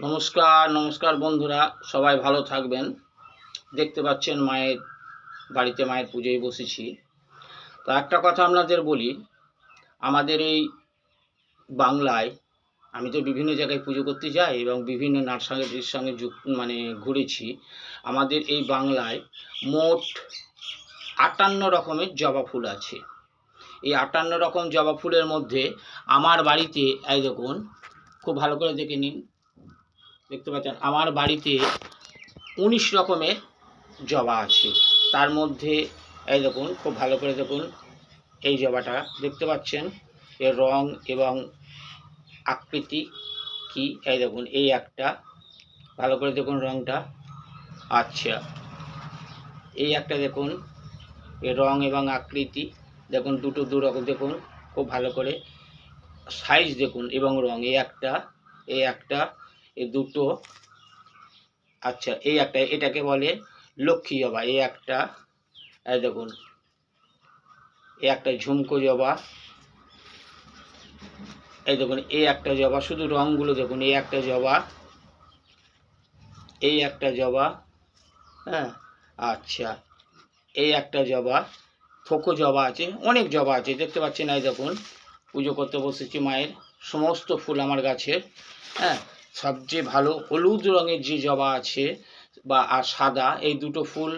নমস্কার নমস্কার বন্ধুরা, সবাই ভালো থাকবেন। দেখতে পাচ্ছেন মায়ের বাড়িতে মায়ের পুজোয় বসেছি। তো একটা কথা আপনাদের বলি, আমাদের এই বাংলায় আমি তো বিভিন্ন জায়গায় পুজো করতে যাই এবং বিভিন্ন নার্সারির সঙ্গে ঘুরেছি। আমাদের এই বাংলায় মোট ৫৮ রকমের জবা ফুল আছে। এই ৫৮ রকম জবা ফুলের মধ্যে আমার বাড়িতে এই দেখুন, খুব ভালো করে দেখে নিন, দেখতে পাচ্ছেন আমার বাড়িতে ১৯ রকমের জবা আছে। তার মধ্যে এই দেখুন, খুব ভালো করে দেখুন, এই জবাটা দেখতে পাচ্ছেন, এর রং এবং আকৃতি কি, এই দেখুন, এই একটা, ভালো করে দেখুন রংটা। আচ্ছা, এই একটা দেখুন, এর রং এবং আকৃতি দেখুন, দুটো দু রকম দেখুন, খুব ভালো করে সাইজ দেখুন এবং রং, এই একটা, এই একটা, এই দুটো। আচ্ছা, এই একটা, এটাকে বলে লক্ষ্মী জবা। এই একটা, এই দেখুন, এই একটা ঝুমকো জবা, এই দেখুন, এই একটা জবা, শুধু রঙগুলো দেখুন, এই একটা জবা, এই একটা জবা, হ্যাঁ। আচ্ছা, এই একটা জবা, থোকো জবা আছে, অনেক জবা আছে, দেখতে পাচ্ছেন। এই দেখুন, পুজো করতে বসেছি মায়ের, সমস্ত ফুল আমার গাছের, হ্যাঁ। সবচেয়ে ভালো হলুদ রঙের যে জবা আছে বা আর সাদা, এই দুটো ফুল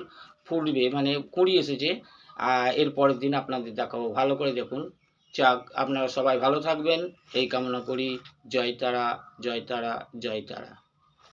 ফুটবে, মানে কুঁড়ি এসেছে। এর পরের দিন আপনাদের দেখাবো, ভালো করে দেখুন। যাক, আপনারা সবাই ভালো থাকবেন এই কামনা করি। জয় তারা, জয় তারা, জয় তারা।